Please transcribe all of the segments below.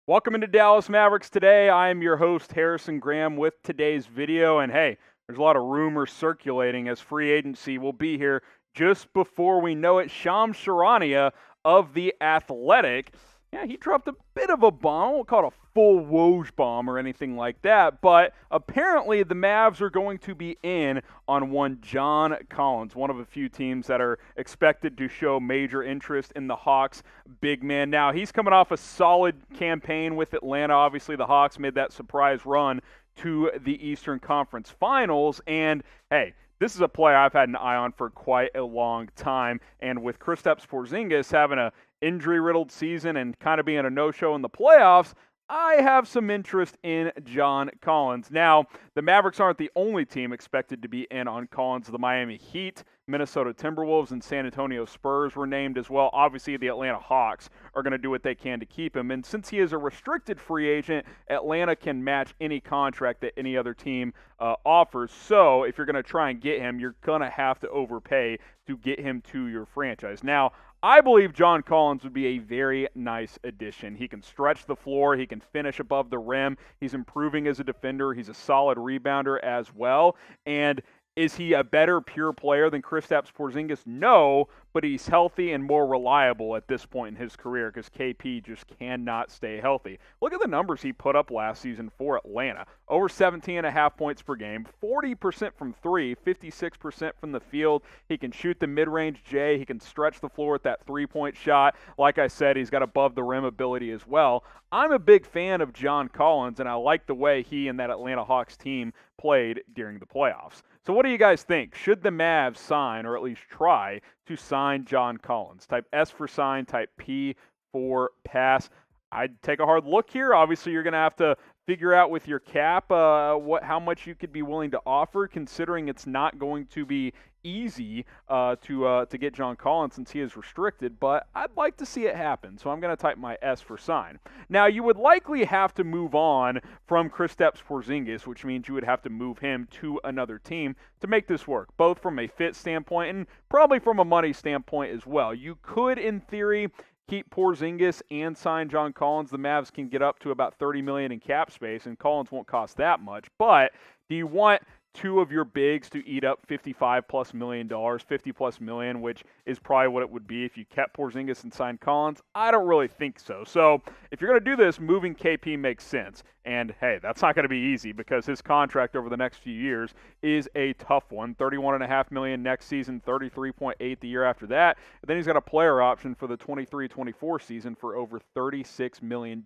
Welcome into Dallas Mavericks Today. I am your host, Harrison Graham, with today's video. And hey, there's a lot of rumors circulating as free agency will be here just before we know it. Charania of The Athletic. Yeah, he dropped a bit of a bomb. I won't call it a full Woj bomb or anything like that, but apparently the Mavs are going to be in on one John Collins, one of a few teams that are expected to show major interest in the Hawks big man. Now, he's coming off a solid campaign with Atlanta. Obviously, the Hawks made that surprise run to the Eastern Conference Finals, and hey, this is a player I've had an eye on for quite a long time, and with Kristaps Porzingis having a injury-riddled season and kind of being a no-show in the playoffs, I have some interest in John Collins. Now, the Mavericks aren't the only team expected to be in on Collins. The Miami Heat, Minnesota Timberwolves, and San Antonio Spurs were named as well. Obviously, the Atlanta Hawks are going to do what they can to keep him. And since he is a restricted free agent, Atlanta can match any contract that any other team offers. So if you're going to try and get him, you're going to have to overpay to get him to your franchise. Now, I believe John Collins would be a very nice addition. He can stretch the floor. He can finish above the rim. He's improving as a defender. He's a solid rebounder as well. And is he a better pure player than Kristaps Porzingis? No, but he's healthy and more reliable at this point in his career because KP just cannot stay healthy. Look at the numbers he put up last season for Atlanta. Over 17.5 points per game, 40% from three, 56% from the field. He can shoot the mid-range J. He can stretch the floor with that three-point shot. Like I said, he's got above the rim ability as well. I'm a big fan of John Collins, and I like the way he and that Atlanta Hawks team played during the playoffs. So what do you guys think? Should the Mavs sign, or at least try to sign John Collins? Type S for sign, type P for pass. I'd take a hard look here. Obviously, you're going to have to figure out with your cap how much you could be willing to offer, considering it's not going to be easy to get John Collins since he is restricted, but I'd like to see it happen, so I'm going to type my S for sign. Now, you would likely have to move on from Kristaps Porzingis, which means you would have to move him to another team to make this work, both from a fit standpoint and probably from a money standpoint as well. You could, in theory, keep Porzingis and sign John Collins. The Mavs can get up to about $30 million in cap space, and Collins won't cost that much. But do you want two of your bigs to eat up $55+ million, $50+ million, which is probably what it would be if you kept Porzingis and signed Collins? I don't really think so. So if you're going to do this, moving KP makes sense. And hey, that's not going to be easy because his contract over the next few years is a tough one. $31.5 million next season, $33.8 the year after that. And then he's got a player option for the 23-24 season for over $36 million.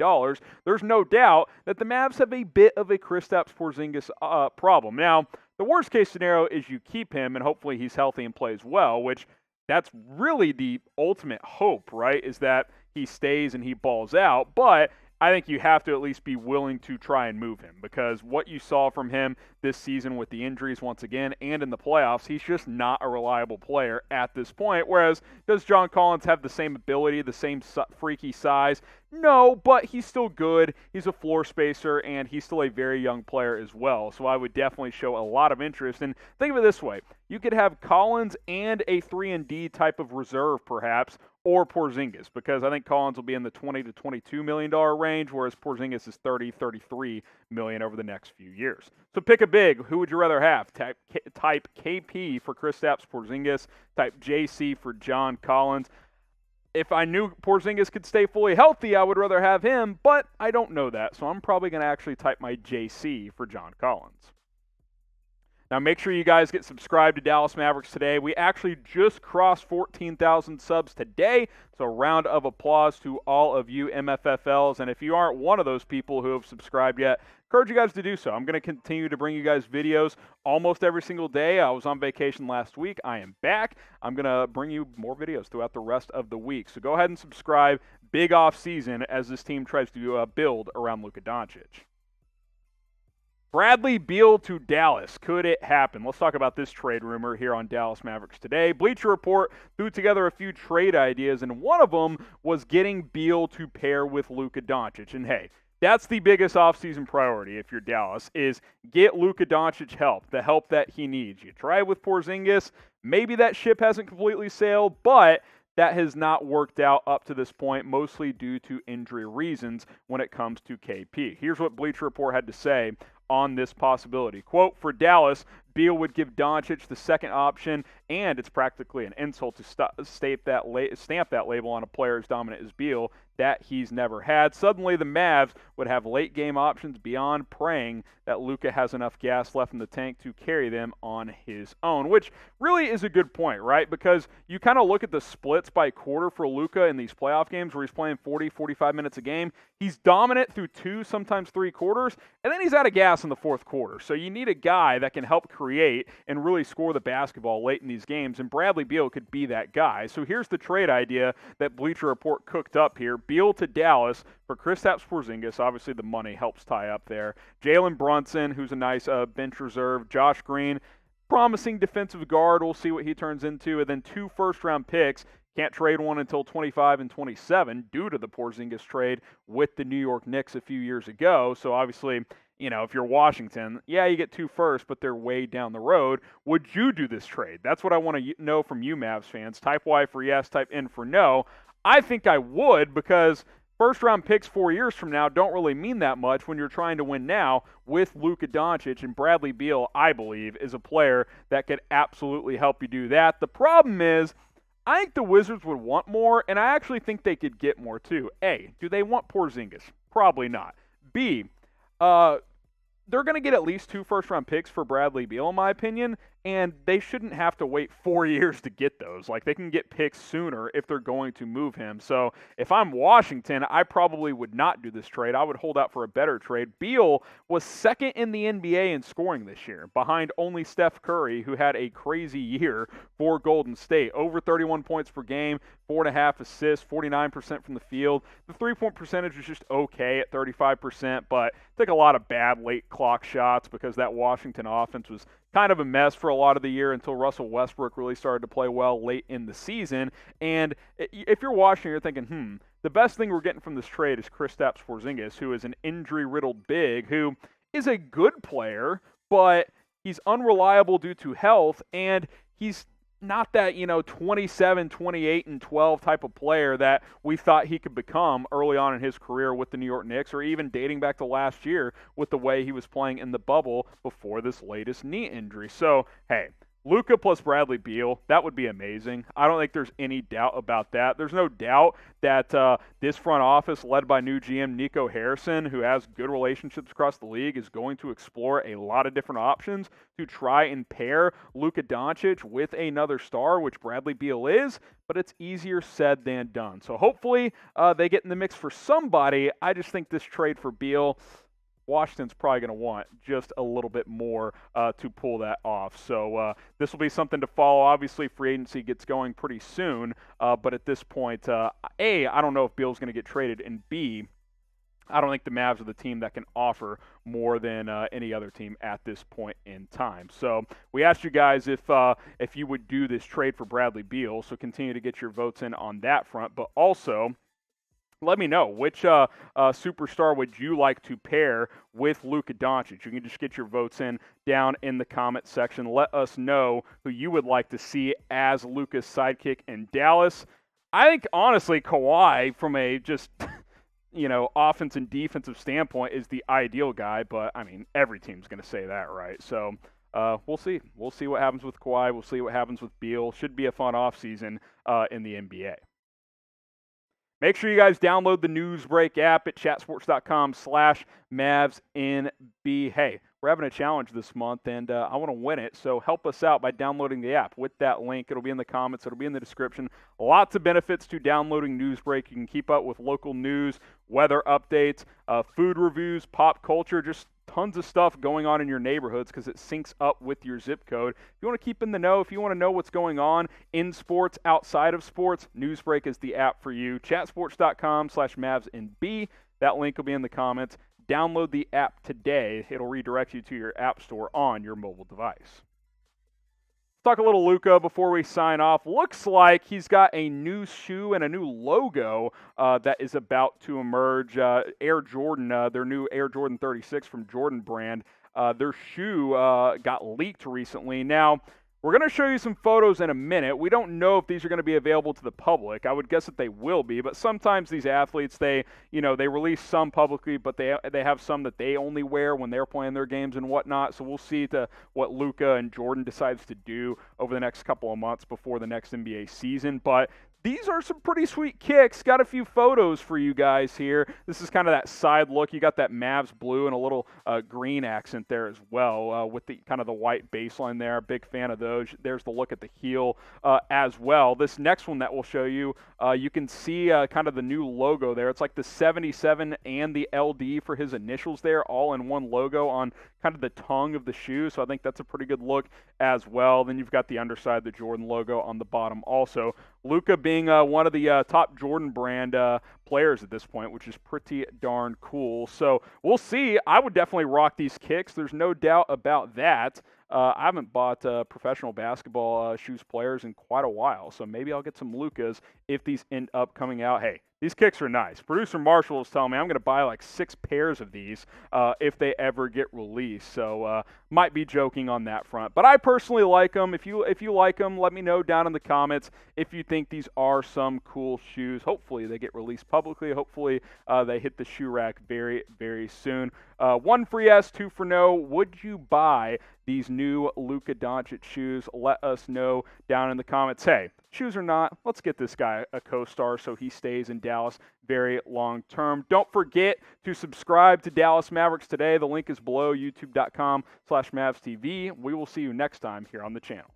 There's no doubt that the Mavs have a bit of a Kristaps Porzingis problem. Now, the worst case scenario is you keep him and hopefully he's healthy and plays well, which that's really the ultimate hope, right, is that he stays and he balls out. But I think you have to at least be willing to try and move him because what you saw from him this season with the injuries once again and in the playoffs, he's just not a reliable player at this point. Whereas, does John Collins have the same ability, the same freaky size? No, but he's still good. He's a floor spacer, and he's still a very young player as well. So I would definitely show a lot of interest. And think of it this way. You could have Collins and a 3-and-D type of reserve, perhaps, or Porzingis, because I think Collins will be in the $20 to $22 million range, whereas Porzingis is $33 million over the next few years. So pick a big. Who would you rather have? Type KP for Kristaps Porzingis. Type JC for John Collins. If I knew Porzingis could stay fully healthy, I would rather have him, but I don't know that, so I'm probably going to actually type my JC for John Collins. Now, make sure you guys get subscribed to Dallas Mavericks Today. We actually just crossed 14,000 subs today, so a round of applause to all of you MFFLs. And if you aren't one of those people who have subscribed yet, encourage you guys to do so. I'm going to continue to bring you guys videos almost every single day. I was on vacation last week. I am back. I'm going to bring you more videos throughout the rest of the week. So go ahead and subscribe. Big off season as this team tries to build around Luka Doncic. Bradley Beal to Dallas. Could it happen? Let's talk about this trade rumor here on Dallas Mavericks Today. Bleacher Report threw together a few trade ideas, and one of them was getting Beal to pair with Luka Doncic. And hey, that's the biggest offseason priority if you're Dallas, is get Luka Doncic help, the help that he needs. You try it with Porzingis. Maybe that ship hasn't completely sailed, but that has not worked out up to this point, mostly due to injury reasons when it comes to KP. Here's what Bleacher Report had to say on this possibility. Quote, for Dallas, Beal would give Doncic the second option, and it's practically an insult to stamp that label on a player as dominant as Beal that he's never had. Suddenly, the Mavs would have late-game options beyond praying that Luka has enough gas left in the tank to carry them on his own, which really is a good point, right? Because you kind of look at the splits by quarter for Luka in these playoff games where he's playing 40, 45 minutes a game. He's dominant through 2, sometimes 3 quarters, and then he's out of gas in the fourth quarter. So you need a guy that can help create and really score the basketball late in these games, and Bradley Beal could be that guy. So here's the trade idea that Bleacher Report cooked up here. Beal to Dallas for Kristaps Porzingis. Obviously, the money helps tie up there. Jalen Brunson, who's a nice bench reserve. Josh Green, promising defensive guard. We'll see what he turns into. And then 2 first-round picks. Can't trade one until 25 and 27 due to the Porzingis trade with the New York Knicks a few years ago. So obviously, if you're Washington, yeah, you get 2 firsts, but they're way down the road. Would you do this trade? That's what I want to know from you Mavs fans. Type Y for yes, type N for no. I think I would, because first-round picks 4 years from now don't really mean that much when you're trying to win now with Luka Doncic, and Bradley Beal, I believe, is a player that could absolutely help you do that. The problem is, I think the Wizards would want more, and I actually think they could get more too. A, do they want Porzingis? Probably not. B, they're going to get at least 2 first-round picks for Bradley Beal, in my opinion, and they shouldn't have to wait 4 years to get those. Like, they can get picks sooner if they're going to move him. So if I'm Washington, I probably would not do this trade. I would hold out for a better trade. Beal was second in the NBA in scoring this year, behind only Steph Curry, who had a crazy year for Golden State. Over 31 points per game, 4.5 assists, 49% from the field. The three-point percentage was just okay at 35%, but took a lot of bad late clock shots because that Washington offense was kind of a mess for a lot of the year until Russell Westbrook really started to play well late in the season. And if you're watching, you're thinking, the best thing we're getting from this trade is Kristaps Porzingis, who is an injury-riddled big, who is a good player, but he's unreliable due to health, and he's not that, 27, 28, and 12 type of player that we thought he could become early on in his career with the New York Knicks, or even dating back to last year with the way he was playing in the bubble before this latest knee injury. So, hey, Luka plus Bradley Beal, that would be amazing. I don't think there's any doubt about that. There's no doubt that this front office, led by new GM Nico Harrison, who has good relationships across the league, is going to explore a lot of different options to try and pair Luka Doncic with another star, which Bradley Beal is, but it's easier said than done. So hopefully they get in the mix for somebody. I just think this trade for Beal, Washington's probably going to want just a little bit more to pull that off. So this will be something to follow. Obviously, free agency gets going pretty soon, but at this point, A, I don't know if Beal's going to get traded, and B, I don't think the Mavs are the team that can offer more than any other team at this point in time. So we asked you guys if you would do this trade for Bradley Beal, so continue to get your votes in on that front, but also let me know, which superstar would you like to pair with Luka Doncic? You can just get your votes in down in the comment section. Let us know who you would like to see as Luka's sidekick in Dallas. I think, honestly, Kawhi, from a just, offense and defensive standpoint, is the ideal guy, but, every team's going to say that, right? So we'll see. We'll see what happens with Kawhi. We'll see what happens with Beal. Should be a fun offseason in the NBA. Make sure you guys download the Newsbreak app at chatsports.com/MavsNB. Hey, we're having a challenge this month, and I want to win it, so help us out by downloading the app with that link. It'll be in the comments. It'll be in the description. Lots of benefits to downloading Newsbreak. You can keep up with local news, weather updates, food reviews, pop culture, just tons of stuff going on in your neighborhoods because it syncs up with your zip code. If you want to keep in the know, if you want to know what's going on in sports, outside of sports, Newsbreak is the app for you. Chatsports.com/MavsNB. That link will be in the comments. Download the app today. It'll redirect you to your app store on your mobile device. Talk a little Luka before we sign off. Looks like he's got a new shoe and a new logo that is about to emerge. Air Jordan, their new Air Jordan 36 from Jordan brand. Their shoe got leaked recently. Now, We're going to show you some photos in a minute. We don't know if these are going to be available to the public. I would guess that they will be, but sometimes these athletes, they release some publicly, but they have some that they only wear when they're playing their games and whatnot. So we'll see what Luka and Jordan decides to do over the next couple of months before the next NBA season. But these are some pretty sweet kicks. Got a few photos for you guys here. This is kind of that side look. You got that Mavs blue and a little green accent there as well with the kind of the white baseline there. Big fan of those. There's the look at the heel as well. This next one that we'll show you, you can see kind of the new logo there. It's like the 77 and the LD for his initials there, all in one logo on kind of the tongue of the shoe. So I think that's a pretty good look as well. Then you've got the underside, the Jordan logo on the bottom also. Luka being one of the top Jordan brand players at this point, which is pretty darn cool. So we'll see. I would definitely rock these kicks. There's no doubt about that. I haven't bought professional basketball shoes players in quite a while, so maybe I'll get some Lukas if these end up coming out. Hey, these kicks are nice. Producer Marshall is telling me I'm going to buy like 6 pairs of these if they ever get released. So might be joking on that front. But I personally like them. If you like them, let me know down in the comments if you think these are some cool shoes. Hopefully they get released publicly. Hopefully they hit the shoe rack very, very soon. 1 for yes, 2 for no. Would you buy these new Luka Doncic shoes? Let us know down in the comments. Hey, shoes or not, let's get this guy a co-star so he stays in Dallas very long term. Don't forget to subscribe to Dallas Mavericks Today. The link is below, youtube.com/MavsTV. We will see you next time here on the channel.